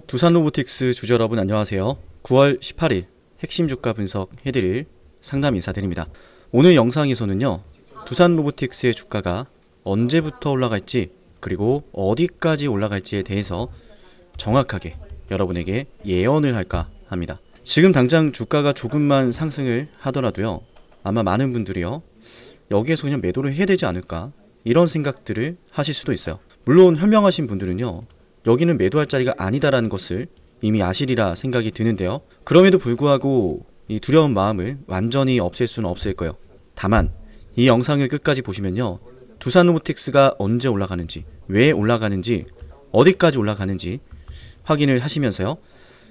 두산로보틱스 주주 여러분 안녕하세요. 9월 18일 핵심 주가 분석 해드릴 상담 인사드립니다. 오늘 영상에서는요, 두산로보틱스의 주가가 언제부터 올라갈지 그리고 어디까지 올라갈지에 대해서 정확하게 여러분에게 예언을 할까 합니다. 지금 당장 주가가 조금만 상승을 하더라도요, 아마 많은 분들이요, 여기에서 그냥 매도를 해야 되지 않을까 이런 생각들을 하실 수도 있어요. 물론 현명하신 분들은요, 여기는 매도할 자리가 아니다라는 것을 이미 아시리라 생각이 드는데요, 그럼에도 불구하고 이 두려운 마음을 완전히 없앨 수는 없을 거예요. 다만 이 영상을 끝까지 보시면요, 두산로보틱스가 언제 올라가는지, 왜 올라가는지, 어디까지 올라가는지 확인을 하시면서요,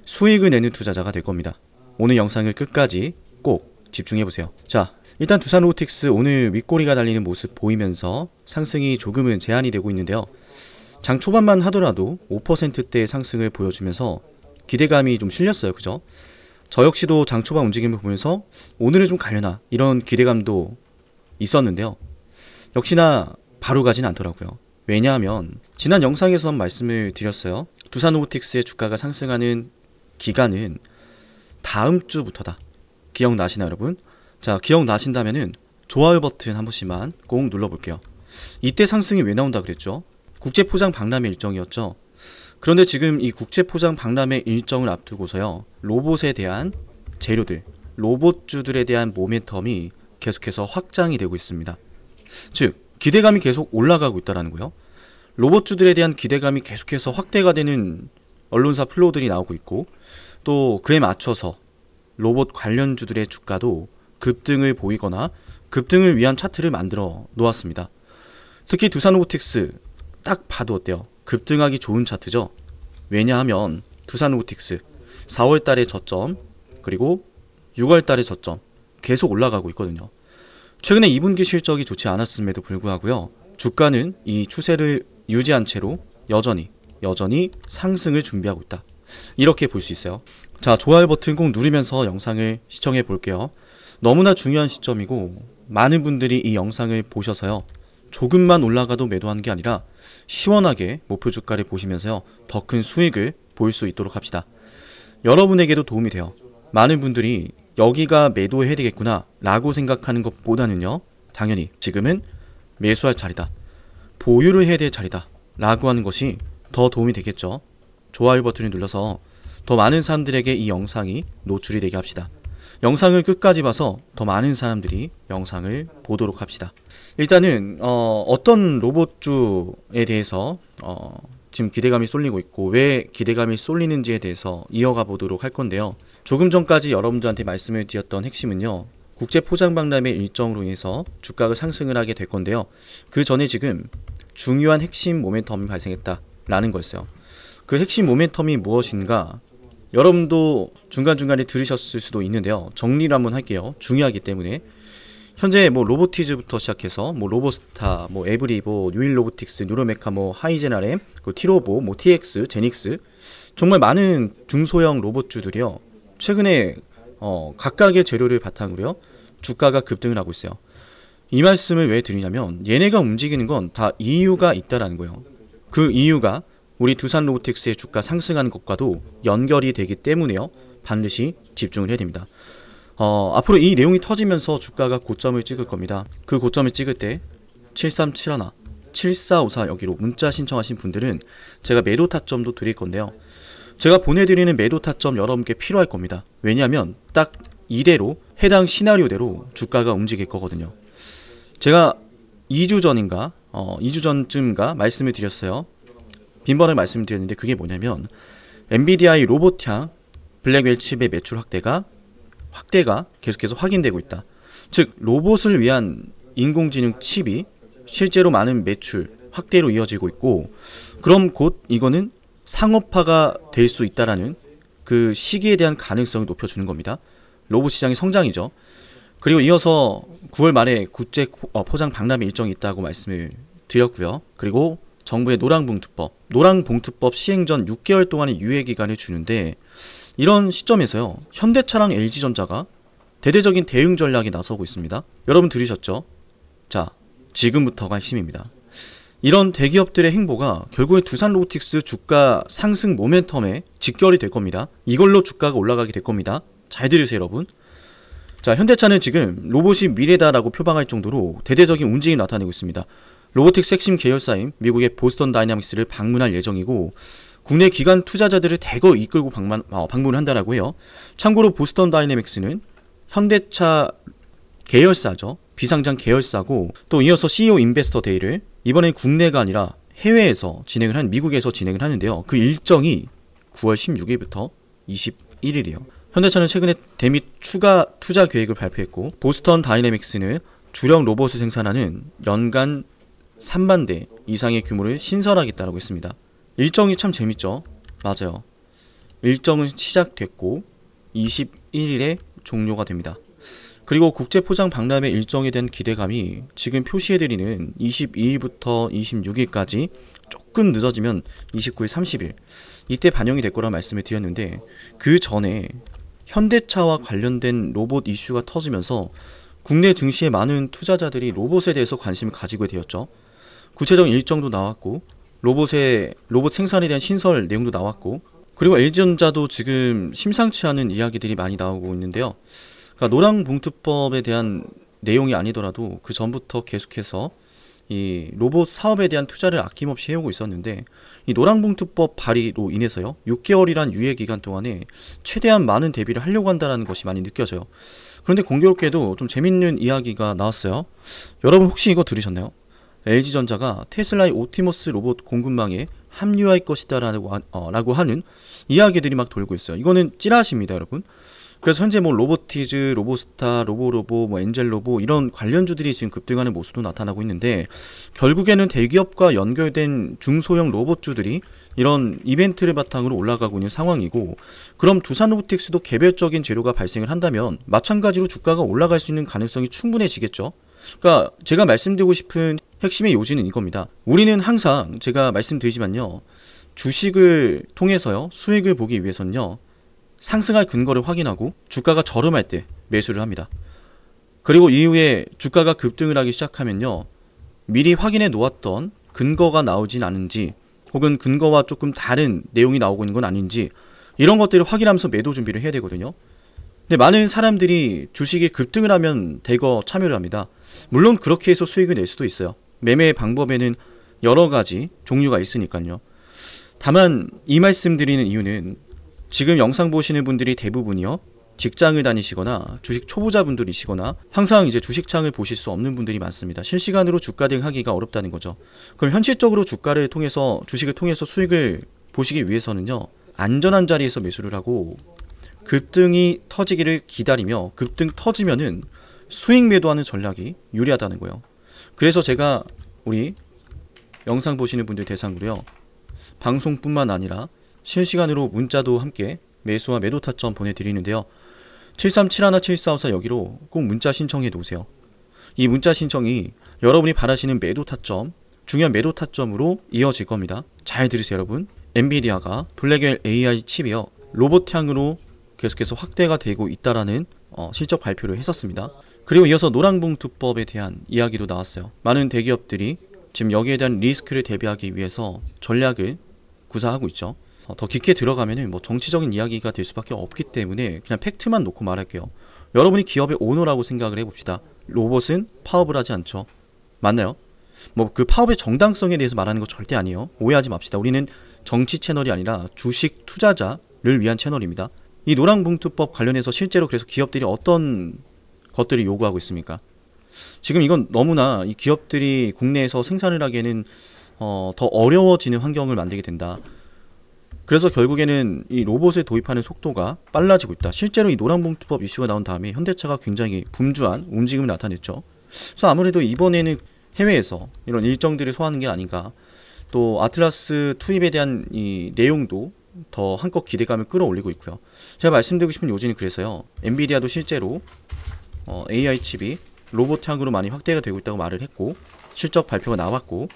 수익을 내는 투자자가 될 겁니다. 오늘 영상을 끝까지 꼭 집중해보세요. 자, 일단 두산로보틱스 오늘 윗꼬리가 달리는 모습 보이면서 상승이 조금은 제한이 되고 있는데요, 장 초반만 하더라도 5%대 상승을 보여주면서 기대감이 좀 실렸어요. 그죠? 저 역시도 장 초반 움직임을 보면서 오늘은 좀 가려나 이런 기대감도 있었는데요, 역시나 바로 가진 않더라고요. 왜냐하면 지난 영상에서 말씀을 드렸어요. 두산로보틱스의 주가가 상승하는 기간은 다음 주부터다. 기억나시나요, 여러분? 자, 기억나신다면은 좋아요 버튼 한 번씩만 꼭 눌러볼게요. 이때 상승이 왜 나온다 그랬죠? 국제포장 박람회 일정이었죠. 그런데 지금 이 국제포장 박람회 일정을 앞두고서요, 로봇에 대한 재료들, 로봇주들에 대한 모멘텀이 계속해서 확장이 되고 있습니다. 즉, 기대감이 계속 올라가고 있다는 거예요. 로봇주들에 대한 기대감이 계속해서 확대가 되는 언론사 플로우들이 나오고 있고, 또 그에 맞춰서 로봇 관련주들의 주가도 급등을 보이거나 급등을 위한 차트를 만들어 놓았습니다. 특히 두산로보틱스 딱 봐도 어때요? 급등하기 좋은 차트죠. 왜냐하면 두산로보틱스 4월달의 저점 그리고 6월달의 저점 계속 올라가고 있거든요. 최근에 2분기 실적이 좋지 않았음에도 불구하고요, 주가는 이 추세를 유지한 채로 여전히 상승을 준비하고 있다, 이렇게 볼 수 있어요. 자, 좋아요 버튼 꼭 누르면서 영상을 시청해 볼게요. 너무나 중요한 시점이고, 많은 분들이 이 영상을 보셔서요, 조금만 올라가도 매도하는 게 아니라 시원하게 목표 주가를 보시면서요, 더 큰 수익을 볼 수 있도록 합시다. 여러분에게도 도움이 돼요. 많은 분들이 여기가 매도해야 되겠구나 라고 생각하는 것보다는요, 당연히 지금은 매수할 자리다, 보유를 해야 될 자리다 라고 하는 것이 더 도움이 되겠죠. 좋아요 버튼을 눌러서 더 많은 사람들에게 이 영상이 노출이 되게 합시다. 영상을 끝까지 봐서 더 많은 사람들이 영상을 보도록 합시다. 일단은 어떤 로봇주에 대해서 지금 기대감이 쏠리고 있고 왜 기대감이 쏠리는지에 대해서 이어가 보도록 할 건데요, 조금 전까지 여러분들한테 말씀을 드렸던 핵심은요, 국제포장박람회 일정으로 인해서 주가가 상승을 하게 될 건데요, 그 전에 지금 중요한 핵심 모멘텀이 발생했다라는 거였어요. 그 핵심 모멘텀이 무엇인가, 여러분도 중간중간에 들으셨을 수도 있는데요, 정리를 한번 할게요. 중요하기 때문에. 현재 뭐 로보티즈부터 시작해서 뭐 로보스타, 뭐 에브리보, 뉴일로보틱스, 뉴로메카, 뭐 하이젠RM, 티로보, 뭐 TX, 제닉스, 정말 많은 중소형 로봇주들이요, 최근에 각각의 재료를 바탕으로요, 주가가 급등을 하고 있어요. 이 말씀을 왜 드리냐면, 얘네가 움직이는 건 다 이유가 있다라는 거예요. 그 이유가 우리 두산로보틱스의 주가 상승하는 것과도 연결이 되기 때문에요, 반드시 집중을 해야 됩니다. 앞으로 이 내용이 터지면서 주가가 고점을 찍을 겁니다. 그 고점을 찍을 때 7371, 7454 여기로 문자 신청하신 분들은 제가 매도 타점도 드릴 건데요, 제가 보내드리는 매도 타점 여러분께 필요할 겁니다. 왜냐하면 딱 이대로 해당 시나리오대로 주가가 움직일 거거든요. 제가 2주 전인가 2주 전쯤인가 말씀을 드렸어요. 빈번하게 말씀드렸는데, 그게 뭐냐면 엔비디아의 로봇향 블랙웰 칩의 매출 확대가 계속해서 확인되고 있다. 즉, 로봇을 위한 인공지능 칩이 실제로 많은 매출 확대로 이어지고 있고, 그럼 곧 이거는 상업화가 될 수 있다라는 그 시기에 대한 가능성을 높여주는 겁니다. 로봇 시장의 성장이죠. 그리고 이어서 9월 말에 국제 포장 박람회 일정이 있다고 말씀을 드렸고요. 그리고 정부의 노랑봉투법 시행 전 6개월 동안의 유예기간을 주는데, 이런 시점에서요, 현대차랑 LG전자가 대대적인 대응 전략에 나서고 있습니다. 여러분 들으셨죠? 자, 지금부터가 핵심입니다. 이런 대기업들의 행보가 결국에 두산 로보틱스 주가 상승 모멘텀에 직결이 될 겁니다. 이걸로 주가가 올라가게 될 겁니다. 잘 들으세요, 여러분. 자, 현대차는 지금 로봇이 미래다라고 표방할 정도로 대대적인 움직임이 나타내고 있습니다. 로보틱스 핵심 계열사인 미국의 보스턴 다이나믹스를 방문할 예정이고, 국내 기관 투자자들을 대거 이끌고 방문을 한다라고 해요. 참고로 보스턴 다이내믹스는 현대차 계열사죠. 비상장 계열사고, 또 이어서 CEO 인베스터 데이를 이번엔 국내가 아니라 해외에서 미국에서 진행을 하는데요. 그 일정이 9월 16일부터 21일이에요. 현대차는 최근에 대미 추가 투자 계획을 발표했고, 보스턴 다이내믹스는 주력 로봇을 생산하는 연간 3만 대 이상의 규모를 신설하겠다고 했습니다. 일정이 참 재밌죠. 맞아요. 일정은 시작됐고 21일에 종료가 됩니다. 그리고 국제포장 박람회 일정에 대한 기대감이 지금 표시해드리는 22일부터 26일까지 조금 늦어지면 29일, 30일 이때 반영이 될 거라 말씀을 드렸는데, 그 전에 현대차와 관련된 로봇 이슈가 터지면서 국내 증시에 많은 투자자들이 로봇에 대해서 관심을 가지게 되었죠. 구체적인 일정도 나왔고, 로봇 생산에 대한 신설 내용도 나왔고, 그리고 LG전자도 지금 심상치 않은 이야기들이 많이 나오고 있는데요. 그러니까 노랑봉투법에 대한 내용이 아니더라도 그 전부터 계속해서 이 로봇 사업에 대한 투자를 아낌없이 해오고 있었는데, 이 노랑봉투법 발의로 인해서요, 6개월이란 유예 기간 동안에 최대한 많은 대비를 하려고 한다는 것이 많이 느껴져요. 그런데 공교롭게도 좀 재밌는 이야기가 나왔어요. 여러분 혹시 이거 들으셨나요? LG전자가 테슬라의 옵티머스 로봇 공급망에 합류할 것이다 라고 하는 이야기들이 막 돌고 있어요. 이거는 찌라시입니다, 여러분. 그래서 현재 뭐 로보티즈, 로보스타, 로보로보, 뭐 엔젤로보 이런 관련주들이 지금 급등하는 모습도 나타나고 있는데, 결국에는 대기업과 연결된 중소형 로봇주들이 이런 이벤트를 바탕으로 올라가고 있는 상황이고, 그럼 두산 로보틱스도 개별적인 재료가 발생을 한다면 마찬가지로 주가가 올라갈 수 있는 가능성이 충분해지겠죠. 그러니까 제가 말씀드리고 싶은 핵심의 요지는 이겁니다. 우리는 항상 제가 말씀드리지만요, 주식을 통해서요 수익을 보기 위해서는요 상승할 근거를 확인하고 주가가 저렴할 때 매수를 합니다. 그리고 이후에 주가가 급등을 하기 시작하면요, 미리 확인해 놓았던 근거가 나오진 않은지, 혹은 근거와 조금 다른 내용이 나오고 있는 건 아닌지, 이런 것들을 확인하면서 매도 준비를 해야 되거든요. 근데 많은 사람들이 주식이 급등을 하면 대거 참여를 합니다. 물론 그렇게 해서 수익을 낼 수도 있어요. 매매 방법에는 여러 가지 종류가 있으니까요. 다만 이 말씀 드리는 이유는, 지금 영상 보시는 분들이 대부분이요 직장을 다니시거나 주식 초보자분들이시거나 항상 이제 주식창을 보실 수 없는 분들이 많습니다. 실시간으로 주가 대응하기가 어렵다는 거죠. 그럼 현실적으로 주식을 통해서 수익을 보시기 위해서는요, 안전한 자리에서 매수를 하고 급등이 터지기를 기다리며, 급등 터지면은 수익 매도하는 전략이 유리하다는 거예요. 그래서 제가 우리 영상 보시는 분들 대상으로요, 방송뿐만 아니라 실시간으로 문자도 함께 매수와 매도 타점 보내드리는데요. 7371744 여기로 꼭 문자 신청해 놓으세요. 이 문자 신청이 여러분이 바라시는 매도 타점, 중요한 매도 타점으로 이어질 겁니다. 잘 들으세요, 여러분. 엔비디아가 블랙웰 AI 칩이요 로봇향으로 계속해서 확대가 되고 있다라는 실적 발표를 했었습니다. 그리고 이어서 노랑봉투법에 대한 이야기도 나왔어요. 많은 대기업들이 지금 여기에 대한 리스크를 대비하기 위해서 전략을 구사하고 있죠. 더 깊게 들어가면은 뭐 정치적인 이야기가 될 수밖에 없기 때문에 그냥 팩트만 놓고 말할게요. 여러분이 기업의 오너라고 생각을 해봅시다. 로봇은 파업을 하지 않죠. 맞나요? 뭐 그 파업의 정당성에 대해서 말하는 거 절대 아니에요. 오해하지 맙시다. 우리는 정치 채널이 아니라 주식 투자자를 위한 채널입니다. 이 노랑봉투법 관련해서 실제로 그래서 기업들이 어떤 것들을 요구하고 있습니까? 지금 이건 너무나 이 기업들이 국내에서 생산을 하기에는 더 어려워지는 환경을 만들게 된다. 그래서 결국에는 이 로봇을 도입하는 속도가 빨라지고 있다. 실제로 이 노랑봉투법 이슈가 나온 다음에 현대차가 굉장히 분주한 움직임을 나타냈죠. 그래서 아무래도 이번에는 해외에서 이런 일정들을 소화하는 게 아닌가. 또 아틀라스 투입에 대한 이 내용도 더 한껏 기대감을 끌어올리고 있고요. 제가 말씀드리고 싶은 요지는 그래서요, 엔비디아도 실제로 AI 칩이 로봇향으로 많이 확대가 되고 있다고 말을 했고, 실적 발표가 나왔고,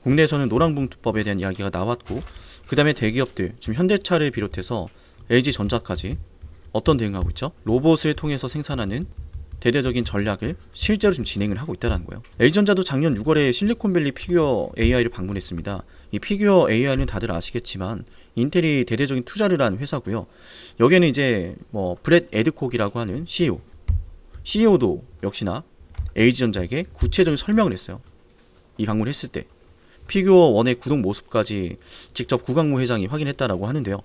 국내에서는 노랑봉투법에 대한 이야기가 나왔고, 그 다음에 대기업들, 지금 현대차를 비롯해서 LG전자까지 어떤 대응하고 있죠? 로봇을 통해서 생산하는 대대적인 전략을 실제로 지금 진행을 하고 있다는 거예요. LG전자도 작년 6월에 실리콘밸리 피규어 AI를 방문했습니다. 이 피규어 AI는 다들 아시겠지만 인텔이 대대적인 투자를 한 회사고요. 여기에는 이제 뭐 브렛 에드콕이라고 하는 CEO도 역시나 LG전자에게 구체적인 설명을 했어요. 이 방문을 했을 때 피규어 1의 구동 모습까지 직접 구강모 회장이 확인했다라고 하는데요.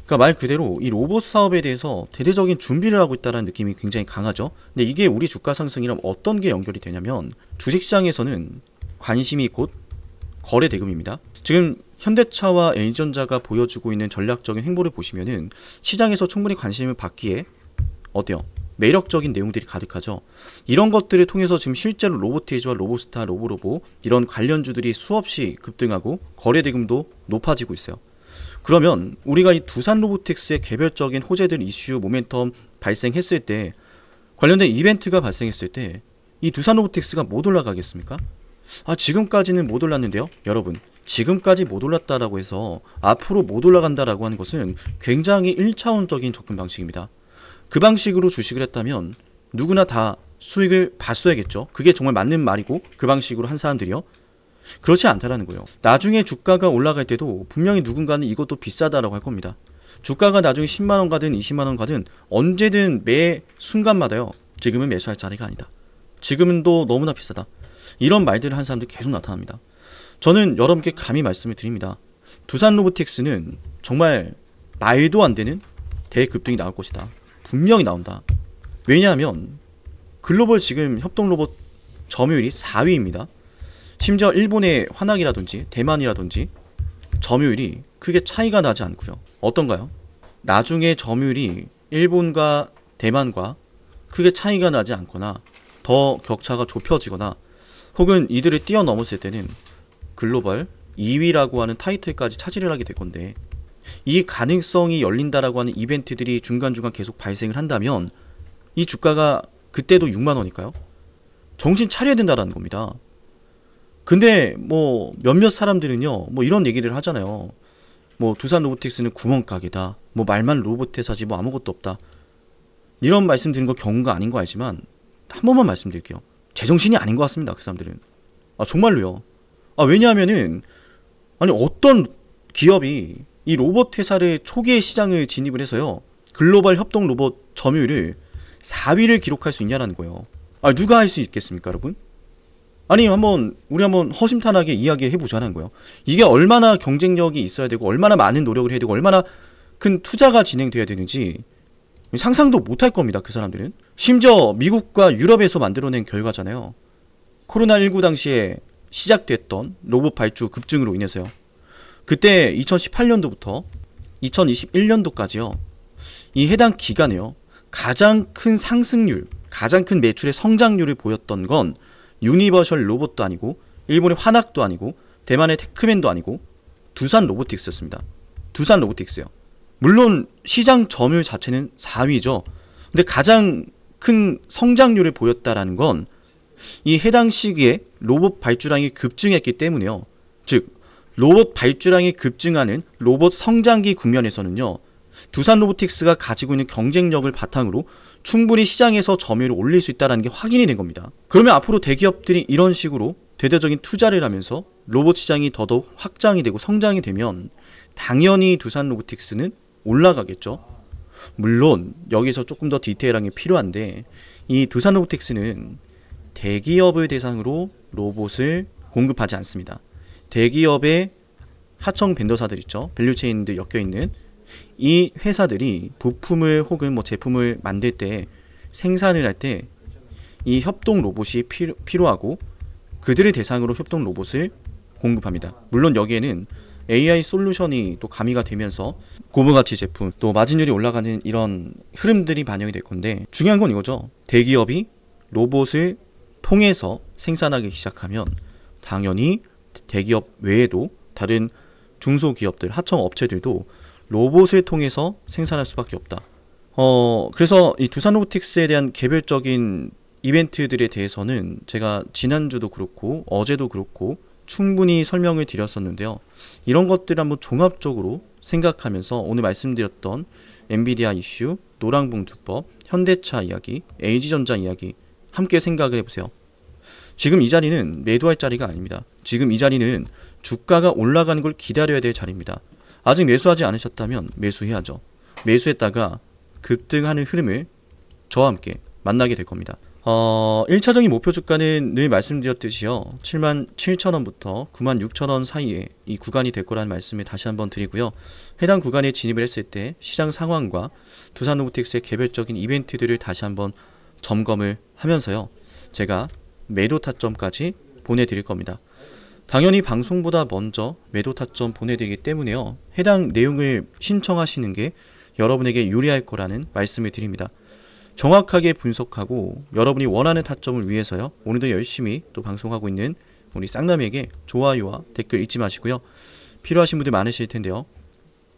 그러니까 말 그대로 이 로봇 사업에 대해서 대대적인 준비를 하고 있다는 느낌이 굉장히 강하죠. 근데 이게 우리 주가 상승이랑 어떤 게 연결이 되냐면 주식시장에서는 관심이 곧 거래 대금입니다. 지금 현대차와 LG전자가 보여주고 있는 전략적인 행보를 보시면은 시장에서 충분히 관심을 받기에 어때요? 매력적인 내용들이 가득하죠. 이런 것들을 통해서 지금 실제로 로보티즈와 로보스타, 로보로보 이런 관련주들이 수없이 급등하고 거래 대금도 높아지고 있어요. 그러면 우리가 이 두산 로보틱스의 개별적인 호재들 이슈 모멘텀 발생했을 때 관련된 이벤트가 발생했을 때 이 두산 로보틱스가 못 올라가겠습니까? 지금까지는 못 올랐는데요. 여러분, 지금까지 못 올랐다라고 해서 앞으로 못 올라간다라고 하는 것은 굉장히 1차원적인 접근 방식입니다. 그 방식으로 주식을 했다면 누구나 다 수익을 봤어야겠죠. 그게 정말 맞는 말이고 그 방식으로 한 사람들이요. 그렇지 않다라는 거예요. 나중에 주가가 올라갈 때도 분명히 누군가는 이것도 비싸다라고 할 겁니다. 주가가 나중에 10만원 가든 20만원 가든 언제든 매 순간마다요. 지금은 매수할 자리가 아니다. 지금은 또 너무나 비싸다. 이런 말들을 한 사람들이 계속 나타납니다. 저는 여러분께 감히 말씀을 드립니다. 두산 로보틱스는 정말 말도 안 되는 대급등이 나올 것이다. 분명히 나온다. 왜냐하면 글로벌 지금 협동 로봇 점유율이 4위입니다. 심지어 일본의 환학이라든지 대만이라든지 점유율이 크게 차이가 나지 않고요. 어떤가요? 나중에 점유율이 일본과 대만과 크게 차이가 나지 않거나 더 격차가 좁혀지거나 혹은 이들을 뛰어넘었을 때는 글로벌 2위라고 하는 타이틀까지 차지를 하게 될 건데 이 가능성이 열린다라고 하는 이벤트들이 중간중간 계속 발생을 한다면 이 주가가 그때도 6만원일까요? 정신 차려야 된다라는 겁니다. 근데 뭐 몇몇 사람들은요 뭐 이런 얘기를 하잖아요. 뭐 두산 로보틱스는 구멍가게다. 뭐 말만 로봇 회사지 뭐 아무것도 없다. 이런 말씀 드린 거 경우가 아닌 거 알지만 한 번만 말씀드릴게요. 제정신이 아닌 것 같습니다. 그 사람들은. 정말로요. 왜냐하면은 어떤 기업이 이 로봇 회사를 초기에 시장을 진입을 해서요. 글로벌 협동 로봇 점유율을 4위를 기록할 수 있냐라는 거예요. 누가 할 수 있겠습니까, 여러분? 우리 한번 허심탄회하게 이야기해 보자는 거예요. 이게 얼마나 경쟁력이 있어야 되고 얼마나 많은 노력을 해야 되고 얼마나 큰 투자가 진행돼야 되는지 상상도 못할 겁니다. 그 사람들은. 심지어 미국과 유럽에서 만들어낸 결과잖아요. 코로나19 당시에 시작됐던 로봇 발주 급증으로 인해서요. 그때 2018년도부터 2021년도까지요. 이 해당 기간에요. 가장 큰 상승률, 가장 큰 매출의 성장률을 보였던 건 유니버셜 로봇도 아니고 일본의 환학도 아니고 대만의 테크맨도 아니고 두산 로보틱스였습니다. 두산 로보틱스요. 물론 시장 점유율 자체는 4위죠. 근데 가장 큰 성장률을 보였다라는 건 이 해당 시기에 로봇 발주량이 급증했기 때문에요. 즉 로봇 발주량이 급증하는 로봇 성장기 국면에서는요. 두산 로보틱스가 가지고 있는 경쟁력을 바탕으로 충분히 시장에서 점유율을 올릴 수 있다는 게 확인이 된 겁니다. 그러면 앞으로 대기업들이 이런 식으로 대대적인 투자를 하면서 로봇 시장이 더더욱 확장이 되고 성장이 되면 당연히 두산 로보틱스는 올라가겠죠. 물론 여기서 조금 더 디테일한 게 필요한데 이 두산 로보틱스는 대기업을 대상으로 로봇을 공급하지 않습니다. 대기업의 하청 벤더사들 있죠. 밸류체인들 엮여있는 이 회사들이 부품을 혹은 뭐 제품을 만들 때 생산을 할 때 이 협동 로봇이 필요하고 그들을 대상으로 협동 로봇을 공급합니다. 물론 여기에는 AI 솔루션이 또 가미가 되면서 고부가치 제품 또 마진율이 올라가는 이런 흐름들이 반영이 될 건데 중요한 건 이거죠. 대기업이 로봇을 통해서 생산하기 시작하면 당연히 대기업 외에도 다른 중소기업들, 하청업체들도 로봇을 통해서 생산할 수밖에 없다. 그래서 이 두산 로보틱스에 대한 개별적인 이벤트들에 대해서는 제가 지난주도 그렇고 어제도 그렇고 충분히 설명을 드렸었는데요. 이런 것들을 한번 종합적으로 생각하면서 오늘 말씀드렸던 엔비디아 이슈, 노랑봉투법, 현대차 이야기, LG전자 이야기 함께 생각을 해보세요. 지금 이 자리는 매도할 자리가 아닙니다. 지금 이 자리는 주가가 올라가는 걸 기다려야 될 자리입니다. 아직 매수하지 않으셨다면 매수해야죠. 매수했다가 급등하는 흐름을 저와 함께 만나게 될 겁니다. 1차적인 목표 주가는 늘 말씀드렸듯이요. 77,000원부터 96,000원 사이에 이 구간이 될 거라는 말씀을 다시 한번 드리고요. 해당 구간에 진입을 했을 때 시장 상황과 두산로보틱스의 개별적인 이벤트들을 다시 한번 점검을 하면서요. 제가 매도 타점까지 보내드릴 겁니다. 당연히 방송보다 먼저 매도 타점 보내드리기 때문에요. 해당 내용을 신청하시는 게 여러분에게 유리할 거라는 말씀을 드립니다. 정확하게 분석하고 여러분이 원하는 타점을 위해서요. 오늘도 열심히 또 방송하고 있는 우리 쌍남에게 좋아요와 댓글 잊지 마시고요. 필요하신 분들 많으실 텐데요.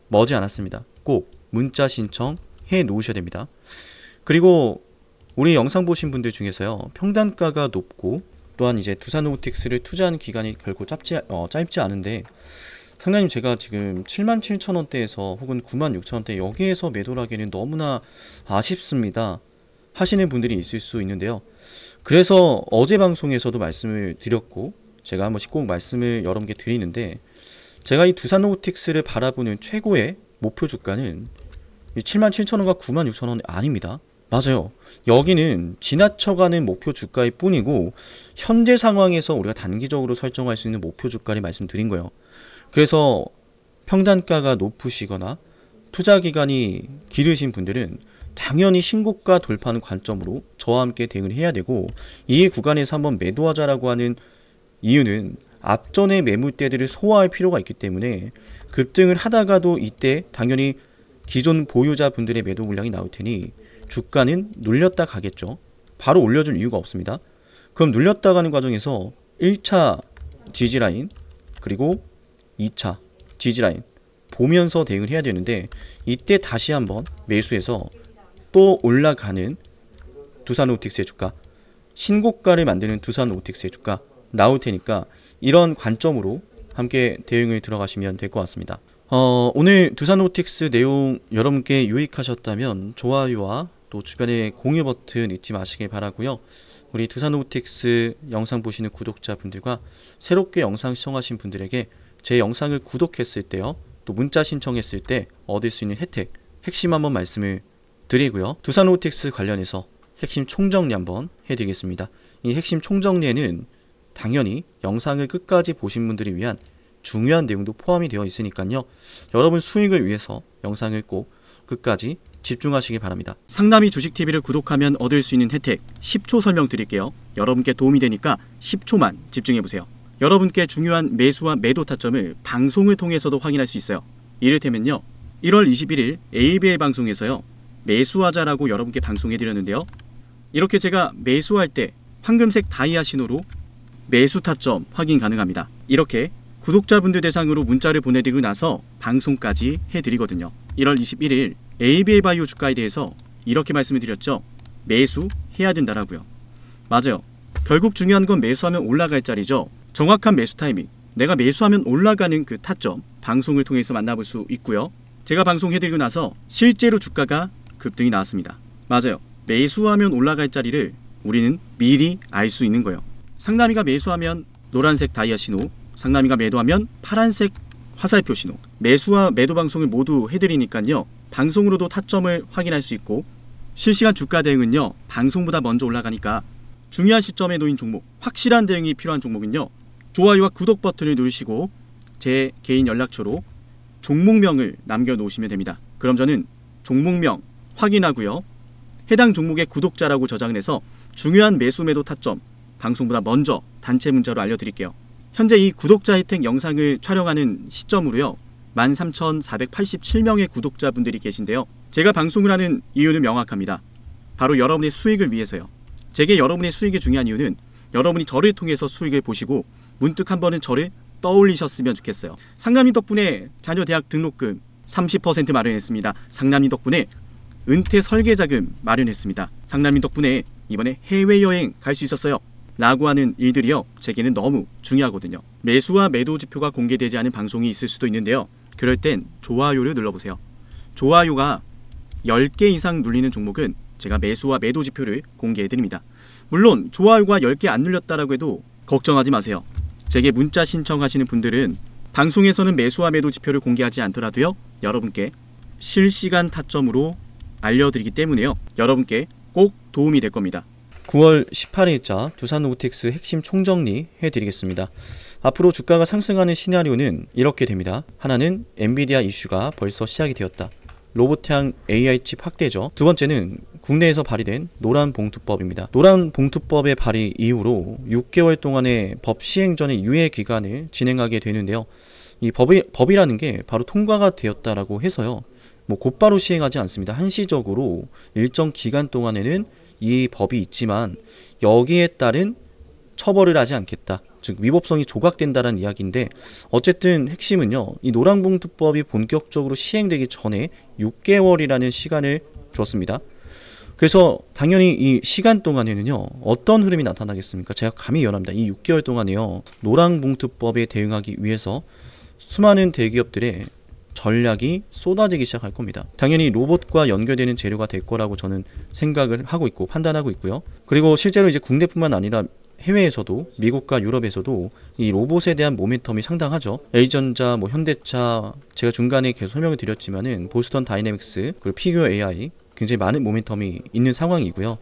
머지않았습니다. 꼭 문자 신청해 놓으셔야 됩니다. 그리고 우리 영상 보신 분들 중에서요. 평단가가 높고 또한 이제 두산로보틱스를 투자하는 기간이 결코 짧지 않은데 상당히 제가 지금 77,000원대에서 혹은 96,000원대 여기에서 매도를 하기에는 너무나 아쉽습니다 하시는 분들이 있을 수 있는데요. 그래서 어제 방송에서도 말씀을 드렸고 제가 한 번씩 꼭 말씀을 여러분께 드리는데 제가 이 두산로보틱스를 바라보는 최고의 목표 주가는 77,000원과 96,000원 아닙니다. 맞아요. 여기는 지나쳐가는 목표 주가일 뿐이고 현재 상황에서 우리가 단기적으로 설정할 수 있는 목표 주가를 말씀드린 거예요. 그래서 평단가가 높으시거나 투자 기간이 길으신 분들은 당연히 신고가 돌파하는 관점으로 저와 함께 대응을 해야 되고 이 구간에서 한번 매도하자라고 하는 이유는 앞전의 매물대들을 소화할 필요가 있기 때문에 급등을 하다가도 이때 당연히 기존 보유자분들의 매도 물량이 나올 테니 주가는 눌렸다 가겠죠. 바로 올려줄 이유가 없습니다. 그럼 눌렸다 가는 과정에서 1차 지지라인 그리고 2차 지지라인 보면서 대응을 해야 되는데 이때 다시 한번 매수해서 또 올라가는 두산로보틱스의 주가 신고가를 만드는 두산로보틱스의 주가 나올 테니까 이런 관점으로 함께 대응을 들어가시면 될 것 같습니다. 오늘 두산로보틱스 내용 여러분께 유익하셨다면 좋아요와 또 주변에 공유 버튼 잊지 마시길 바라고요. 우리 두산로보틱스 영상 보시는 구독자분들과 새롭게 영상 시청하신 분들에게 제 영상을 구독했을 때요. 또 문자 신청했을 때 얻을 수 있는 혜택, 핵심 한번 말씀을 드리고요. 두산로보틱스 관련해서 핵심 총정리 한번 해드리겠습니다. 이 핵심 총정리에는 당연히 영상을 끝까지 보신 분들을 위한 중요한 내용도 포함이 되어 있으니까요. 여러분 수익을 위해서 영상을 꼭 끝까지 집중하시기 바랍니다. 상남이 주식TV를 구독하면 얻을 수 있는 혜택 10초 설명드릴게요. 여러분께 도움이 되니까 10초만 집중해보세요. 여러분께 중요한 매수와 매도 타점을 방송을 통해서도 확인할 수 있어요. 이를테면요. 1월 21일 ABL 방송에서요. 매수하자라고 여러분께 방송해드렸는데요. 이렇게 제가 매수할 때 황금색 다이아 신호로 매수 타점 확인 가능합니다. 이렇게 구독자분들 대상으로 문자를 보내드리고 나서 방송까지 해드리거든요. 1월 21일 ABL 바이오 주가에 대해서 이렇게 말씀을 드렸죠. 매수해야 된다라고요. 맞아요. 결국 중요한 건 매수하면 올라갈 자리죠. 정확한 매수 타이밍, 내가 매수하면 올라가는 그 타점 방송을 통해서 만나볼 수 있고요. 제가 방송해드리고 나서 실제로 주가가 급등이 나왔습니다. 맞아요. 매수하면 올라갈 자리를 우리는 미리 알 수 있는 거예요. 상남이가 매수하면 노란색 다이아 신호, 상남이가 매도하면 파란색 화살표 신호, 매수와 매도 방송을 모두 해드리니까요. 방송으로도 타점을 확인할 수 있고 실시간 주가 대응은요. 방송보다 먼저 올라가니까 중요한 시점에 놓인 종목, 확실한 대응이 필요한 종목은요. 좋아요와 구독 버튼을 누르시고 제 개인 연락처로 종목명을 남겨놓으시면 됩니다. 그럼 저는 종목명 확인하고요. 해당 종목의 구독자라고 저장을 해서 중요한 매수 매도 타점 방송보다 먼저 단체 문자로 알려드릴게요. 현재 이 구독자 혜택 영상을 촬영하는 시점으로요. 13,487명의 구독자분들이 계신데요. 제가 방송을 하는 이유는 명확합니다. 바로 여러분의 수익을 위해서요. 제게 여러분의 수익이 중요한 이유는 여러분이 저를 통해서 수익을 보시고 문득 한 번은 저를 떠올리셨으면 좋겠어요. 상남이 덕분에 자녀 대학 등록금 30% 마련했습니다. 상남이 덕분에 은퇴 설계자금 마련했습니다. 상남이 덕분에 이번에 해외여행 갈 수 있었어요. 라고 하는 일들이요. 제게는 너무 중요하거든요. 매수와 매도 지표가 공개되지 않은 방송이 있을 수도 있는데요. 그럴 땐 좋아요를 눌러보세요. 좋아요가 10개 이상 눌리는 종목은 제가 매수와 매도 지표를 공개해드립니다. 물론 좋아요가 10개 안 눌렸다라고 해도 걱정하지 마세요. 제게 문자 신청하시는 분들은 방송에서는 매수와 매도 지표를 공개하지 않더라도요, 여러분께 실시간 타점으로 알려드리기 때문에요. 여러분께 꼭 도움이 될 겁니다. 9월 18일자 두산로보틱스 핵심 총정리 해드리겠습니다. 앞으로 주가가 상승하는 시나리오는 이렇게 됩니다. 하나는 엔비디아 이슈가 벌써 시작이 되었다. 로봇향 AI 칩 확대죠. 두 번째는 국내에서 발의된 노란봉투법입니다. 노란봉투법의 발의 이후로 6개월 동안의 법 시행 전의 유예 기간을 진행하게 되는데요. 이 법이라는 게 바로 통과가 되었다라고 해서요, 뭐 곧바로 시행하지 않습니다. 한시적으로 일정 기간 동안에는 이 법이 있지만 여기에 따른 처벌을 하지 않겠다. 즉 위법성이 조각된다는 이야기인데, 어쨌든 핵심은요, 이 노란봉투법이 본격적으로 시행되기 전에 6개월이라는 시간을 줬습니다. 그래서 당연히 이 시간 동안에는요, 어떤 흐름이 나타나겠습니까? 제가 감히 예언합니다. 이 6개월 동안에요, 노란봉투법에 대응하기 위해서 수많은 대기업들의 전략이 쏟아지기 시작할 겁니다. 당연히 로봇과 연결되는 재료가 될 거라고 저는 생각을 하고 있고 판단하고 있고요. 그리고 실제로 이제 국내뿐만 아니라 해외에서도, 미국과 유럽에서도 이 로봇에 대한 모멘텀이 상당하죠. A전자, 현대차, 제가 중간에 계속 설명을 드렸지만은 보스턴 다이내믹스, 그리고 피규어 AI, 굉장히 많은 모멘텀이 있는 상황이고요.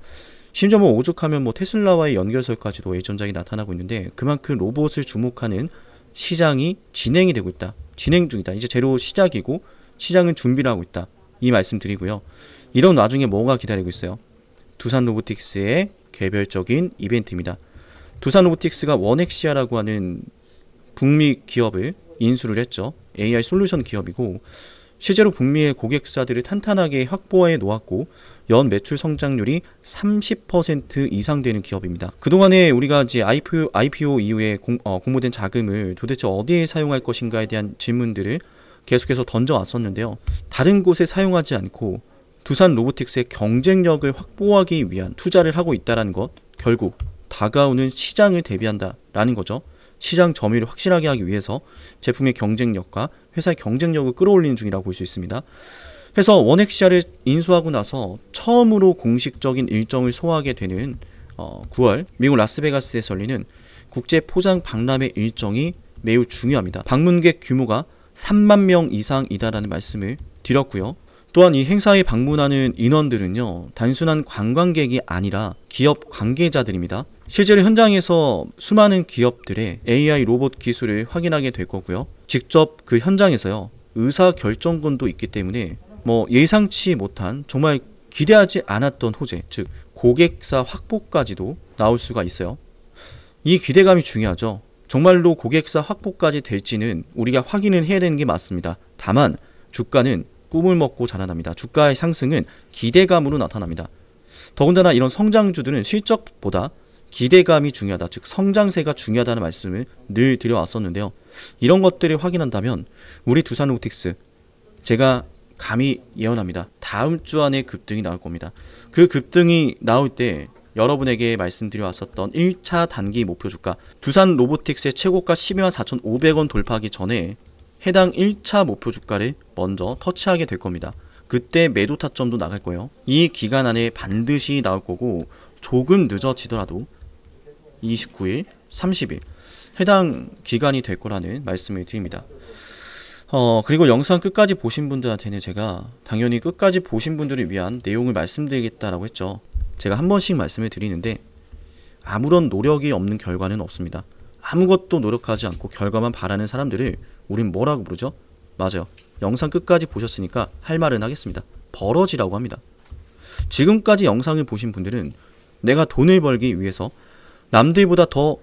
심지어 오죽하면 테슬라와의 연결설까지도 A전자에 나타나고 있는데, 그만큼 로봇을 주목하는 시장이 진행이 되고 있다. 진행 중이다. 이제 제로 시작이고 시장은 준비를 하고 있다. 이 말씀 드리고요. 이런 와중에 뭐가 기다리고 있어요? 두산로보틱스의 개별적인 이벤트입니다. 두산로보틱스가 원엑시아라고 하는 북미 기업을 인수를 했죠. AI 솔루션 기업이고, 실제로 북미의 고객사들을 탄탄하게 확보해 놓았고 연 매출 성장률이 30% 이상 되는 기업입니다. 그동안에 우리가 이제 IPO 이후에 공모된 자금을 도대체 어디에 사용할 것인가에 대한 질문들을 계속해서 던져왔었는데요. 다른 곳에 사용하지 않고 두산로보틱스의 경쟁력을 확보하기 위한 투자를 하고 있다는 것, 결국 다가오는 시장을 대비한다라는 거죠. 시장 점유율을 확실하게 하기 위해서 제품의 경쟁력과 회사의 경쟁력을 끌어올리는 중이라고 볼 수 있습니다. 그래서 원엑시아를 인수하고 나서 처음으로 공식적인 일정을 소화하게 되는 9월 미국 라스베가스에서 열리는 국제 포장 박람회 일정이 매우 중요합니다. 방문객 규모가 3만 명 이상이다라는 말씀을 드렸고요. 또한 이 행사에 방문하는 인원들은요, 단순한 관광객이 아니라 기업 관계자들입니다. 실제로 현장에서 수많은 기업들의 AI 로봇 기술을 확인하게 될 거고요. 직접 그 현장에서요, 의사 결정권도 있기 때문에 예상치 못한, 정말 기대하지 않았던 호재, 즉 고객사 확보까지도 나올 수가 있어요. 이 기대감이 중요하죠. 정말로 고객사 확보까지 될지는 우리가 확인을 해야 되는 게 맞습니다. 다만 주가는 꿈을 먹고 자라납니다. 주가의 상승은 기대감으로 나타납니다. 더군다나 이런 성장주들은 실적보다 기대감이 중요하다, 즉 성장세가 중요하다는 말씀을 늘 드려왔었는데요. 이런 것들을 확인한다면 우리 두산로보틱스, 제가 감히 예언합니다. 다음 주 안에 급등이 나올 겁니다. 그 급등이 나올 때 여러분에게 말씀드려왔었던 1차 단기 목표 주가, 두산로보틱스의 최고가 124,500원 돌파하기 전에 해당 1차 목표 주가를 먼저 터치하게 될 겁니다. 그때 매도 타점도 나갈 거예요. 이 기간 안에 반드시 나올 거고, 조금 늦어지더라도 29일, 30일 해당 기간이 될 거라는 말씀을 드립니다. 그리고 영상 끝까지 보신 분들한테는 제가 당연히 끝까지 보신 분들을 위한 내용을 말씀드리겠다라고 했죠. 제가 한 번씩 말씀을 드리는데 아무런 노력이 없는 결과는 없습니다. 아무것도 노력하지 않고 결과만 바라는 사람들을 우린 뭐라고 부르죠? 맞아요. 영상 끝까지 보셨으니까 할 말은 하겠습니다. 버러지라고 합니다. 지금까지 영상을 보신 분들은 내가 돈을 벌기 위해서, 남들보다 더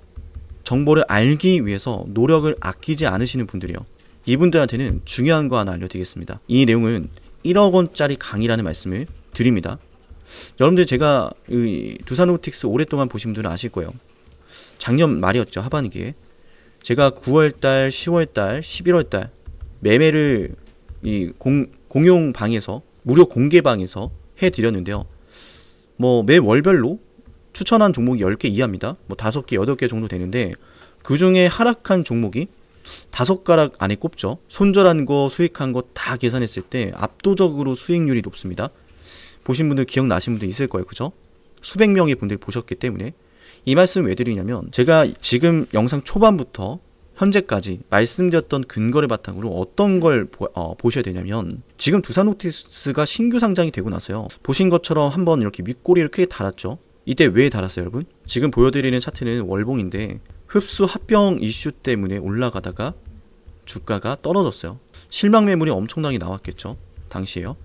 정보를 알기 위해서 노력을 아끼지 않으시는 분들이요. 이분들한테는 중요한 거 하나 알려드리겠습니다. 이 내용은 1억 원짜리 강의라는 말씀을 드립니다. 여러분들, 제가 두산로보틱스 오랫동안 보신 분들은 아실 거예요. 작년 말이었죠. 하반기에 제가 9월달, 10월달, 11월달 매매를 이 공용방에서, 무료 공개방에서 해드렸는데요. 매 월별로 추천한 종목이 10개 이하입니다. 5개, 8개 정도 되는데 그 중에 하락한 종목이 5가락 안에 꼽죠. 손절한 거, 수익한 거 다 계산했을 때 압도적으로 수익률이 높습니다. 보신 분들 기억나신 분들 있을 거예요. 그죠? 수백 명의 분들이 보셨기 때문에 이 말씀 왜 드리냐면 제가 지금 영상 초반부터 현재까지 말씀드렸던 근거를 바탕으로 어떤 걸 보셔야 되냐면 지금 두산노틱스가 신규 상장이 되고 나서요. 보신 것처럼 한번 이렇게 윗꼬리를 크게 달았죠. 이때 왜 달았어요, 여러분? 지금 보여드리는 차트는 월봉인데 흡수 합병 이슈 때문에 올라가다가 주가가 떨어졌어요. 실망 매물이 엄청나게 나왔겠죠. 당시에요.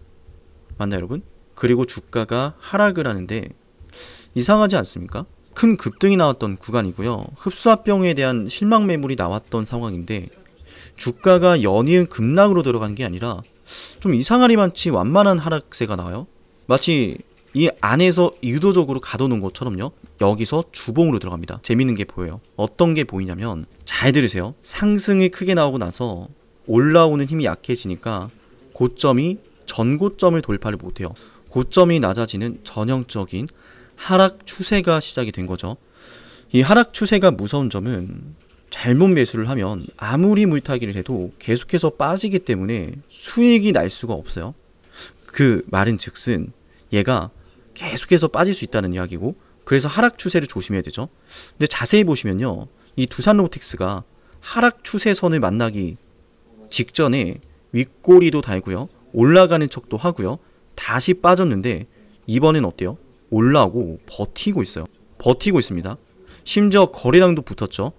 맞나요, 여러분? 그리고 주가가 하락을 하는데 이상하지 않습니까? 큰 급등이 나왔던 구간이고요. 흡수합병에 대한 실망 매물이 나왔던 상황인데 주가가 연이은 급락으로 들어간 게 아니라 좀 이상하리만치 완만한 하락세가 나와요. 마치 이 안에서 의도적으로 가둬놓은 것처럼요. 여기서 주봉으로 들어갑니다. 재밌는 게 보여요. 어떤 게 보이냐면 잘 들으세요. 상승이 크게 나오고 나서 올라오는 힘이 약해지니까 고점이 전고점을 돌파를 못해요. 고점이 낮아지는 전형적인 하락 추세가 시작이 된 거죠. 이 하락 추세가 무서운 점은 잘못 매수를 하면 아무리 물타기를 해도 계속해서 빠지기 때문에 수익이 날 수가 없어요. 그 말은 즉슨 얘가 계속해서 빠질 수 있다는 이야기고, 그래서 하락 추세를 조심해야 되죠. 근데 자세히 보시면요, 이 두산로보틱스가 하락 추세선을 만나기 직전에 윗꼬리도 달고요, 올라가는 척도 하고요, 다시 빠졌는데 이번엔 어때요? 올라오고 버티고 있어요. 버티고 있습니다. 심지어 거래량도 붙었죠.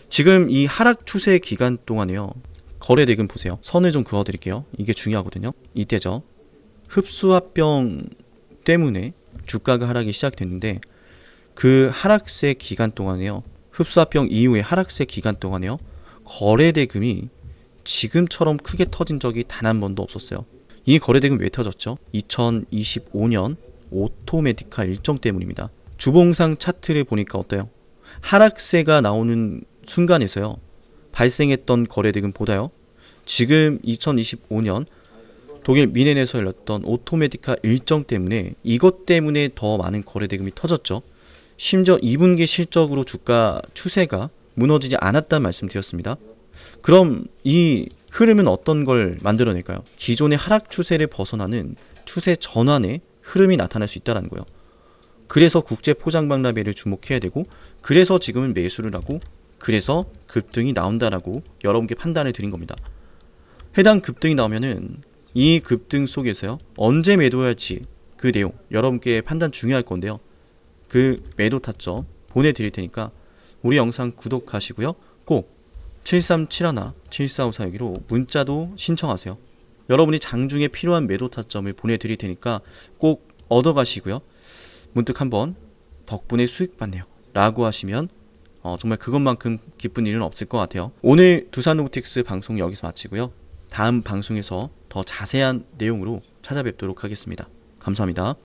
지금 이 하락 추세 기간 동안에요, 거래 대금 보세요. 선을 좀 그어 드릴게요. 이게 중요하거든요. 이때죠. 흡수합병 때문에 주가가 하락이 시작됐는데 그 하락세 기간 동안에요, 흡수합병 이후에 하락세 기간 동안에요, 거래 대금이 지금처럼 크게 터진 적이 단 한 번도 없었어요. 이 거래 대금 왜 터졌죠? 2025년 오토메디카 일정 때문입니다. 주봉상 차트를 보니까 어때요? 하락세가 나오는 순간에서요, 발생했던 거래 대금보다요, 지금 2025년 독일 미넨에서 열렸던 오토메디카 일정 때문에 이것 때문에 더 많은 거래 대금이 터졌죠. 심지어 2분기 실적으로 주가 추세가 무너지지 않았다는 말씀 드렸습니다. 그럼 이 흐름은 어떤 걸 만들어낼까요? 기존의 하락 추세를 벗어나는 추세 전환의 흐름이 나타날 수 있다는 거예요. 그래서 국제 포장 박람회를 주목해야 되고, 그래서 지금은 매수를 하고, 그래서 급등이 나온다라고 여러분께 판단을 드린 겁니다. 해당 급등이 나오면은 이 급등 속에서요, 언제 매도해야 할지 그 내용 여러분께 판단 중요할 건데요, 그 매도 타점 보내드릴 테니까 우리 영상 구독하시고요, 꼭 7371-7454여기로 문자도 신청하세요. 여러분이 장중에 필요한 매도 타점을 보내드릴 테니까 꼭 얻어가시고요, 문득 한번 덕분에 수익 받네요 라고 하시면 정말 그것만큼 기쁜 일은 없을 것 같아요. 오늘 두산로보틱스 방송 여기서 마치고요, 다음 방송에서 더 자세한 내용으로 찾아뵙도록 하겠습니다. 감사합니다.